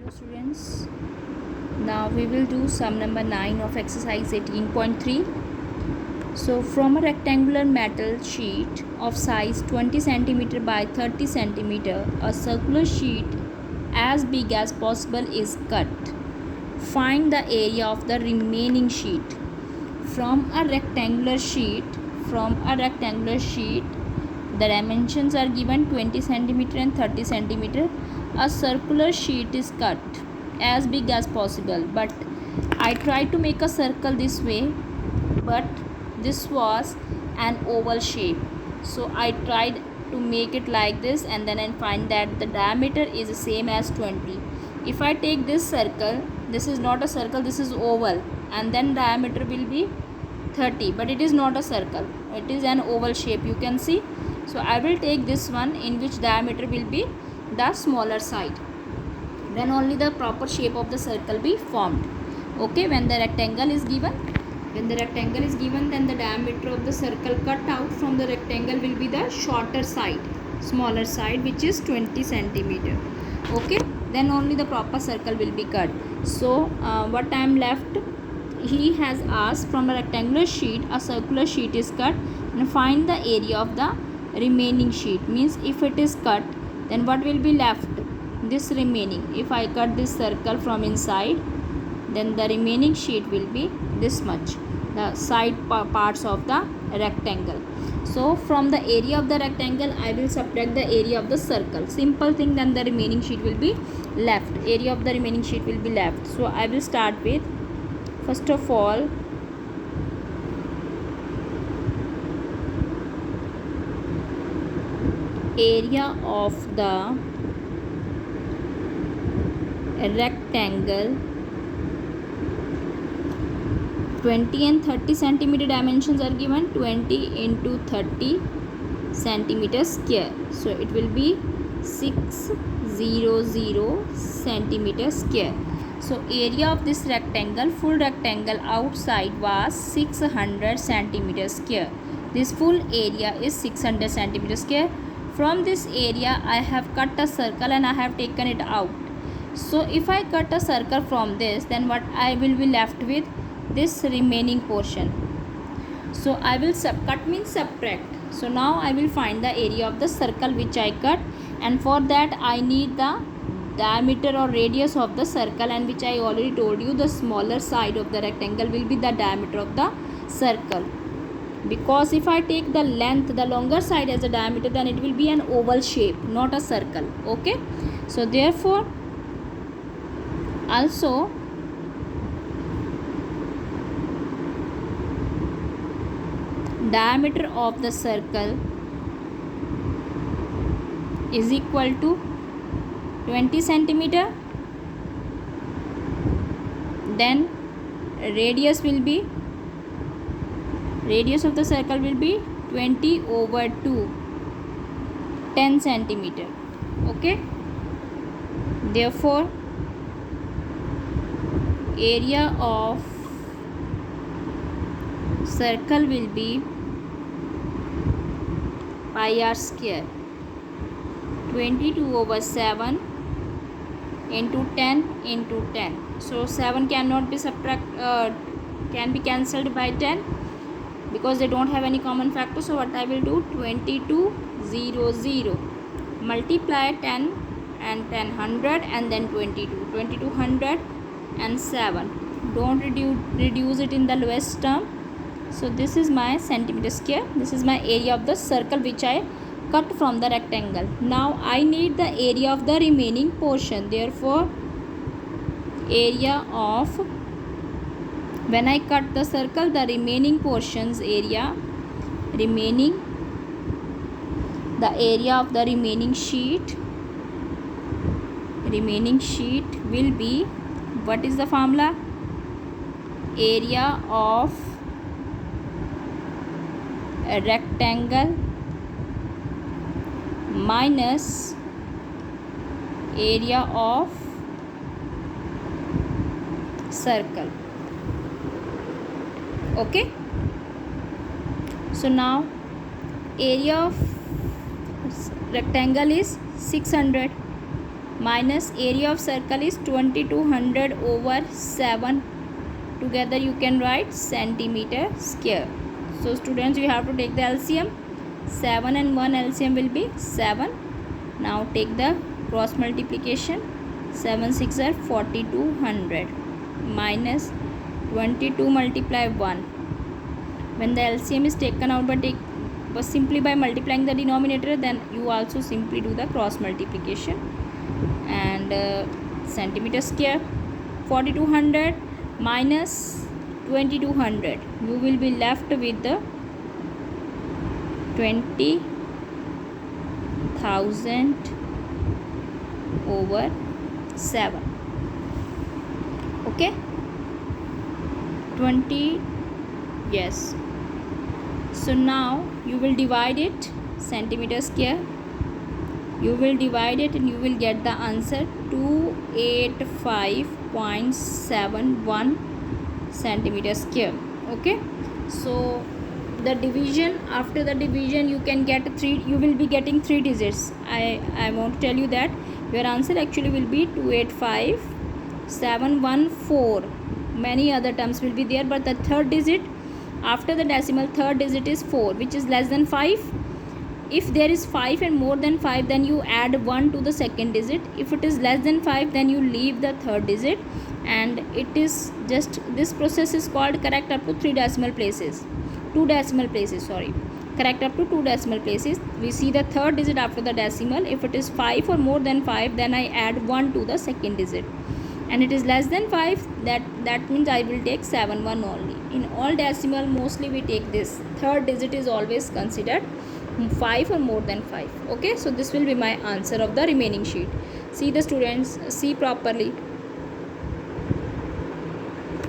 Hello students, now we will do sum number 9 of exercise 18.3. So from a rectangular metal sheet of size 20 cm by 30 cm, a circular sheet as big as possible is cut. Find the area of the remaining sheet. From a rectangular sheet, the dimensions are given 20 cm and 30 cm. A circular sheet is cut as big as possible, but I tried to make a circle this way, but this was an oval shape, so I tried to make it like this, and then I find that the diameter is the same as 20. If I take this circle, this is not a circle, this is oval, and then diameter will be 30, but it is not a circle, it is an oval shape, you can see. So I will take this one in which diameter will be the smaller side, then only the proper shape of the circle be formed. Okay, when the rectangle is given, then the diameter of the circle cut out from the rectangle will be the shorter side, smaller side, which is 20 centimeter. Okay, then only the proper circle will be cut. So what I am left, he has asked from a rectangular sheet a circular sheet is cut and find the area of the remaining sheet. Means if it is cut, then what will be left? This remaining. If I cut this circle from inside, then the remaining sheet will be this much, the side parts of the rectangle. So from the area of the rectangle I will subtract the area of the circle. Simple thing. Then the remaining sheet will be left, area of the remaining sheet will be left. So I will start with, first of all, area of the rectangle. 20 and 30 centimeter dimensions are given, 20 into 30 centimeter square, so it will be 600 centimeter square. So area of this rectangle, full rectangle outside was 600 centimeter square. This full area is 600 centimeter square. From this area I have cut a circle and I have taken it out. So if I cut a circle from this, then what I will be left with? This remaining portion. So I will cut means subtract. So now I will find the area of the circle which I cut, and for that I need the diameter or radius of the circle, and which I already told you, the smaller side of the rectangle will be the diameter of the circle, because if I take the length, the longer side as a diameter, then it will be an oval shape, not a circle. Okay, so therefore also diameter of the circle is equal to 20 centimeter, then radius of the circle will be 20 over 2, 10 centimeter. Okay, therefore area of circle will be pi r square, 22 over 7 into 10 into 10. So 7 cannot be can be cancelled by 10 because they don't have any common factor. So what I will do, 2200 multiply 10 and 10 100 and then 2200 and 7. Don't reduce it in the lowest term. So this is my centimeter square. This is my area of the circle which I cut from the rectangle. Now I need the area of the remaining portion. Therefore area of, when I cut the circle, the remaining portions area, the area of the remaining sheet will be, what is the formula? Area of a rectangle minus area of circle. Okay, so now area of rectangle is 600 minus area of circle is 2200 over 7. Together you can write centimeter square. So students, you have to take the LCM. 7 and 1 LCM will be 7. Now take the cross multiplication. 7 6 are 4200 minus 22 multiply 1. When the LCM is taken out but simply by multiplying the denominator, then you also simply do the cross multiplication. And centimeter square, 4200 minus 2200, you will be left with the 20,000 over 7. Okay, 20, yes. So now you will divide it, centimeter square, you will divide it and you will get the answer 285.71 centimeter square. Okay, so the division, after the division you can get 3, you will be getting 3 digits. I want to tell you that your answer actually will be 285,714. many other terms will be there, but the third digit after the decimal, third digit is 4, which is less than 5. If there is 5 and more than 5, then you add 1 to the second digit. If it is less than 5, then you leave the third digit. And it is just, this process is called correct up to 2 decimal places, sorry, correct up to 2 decimal places. We see the third digit after the decimal. If it is 5 or more than 5, then I add 1 to the second digit, and it is less than 5, that means I will take 71 only. In all decimal, mostly we take this third digit is always considered 5 or more than 5. Okay, so this will be my answer of the remaining sheet. See the students, see properly.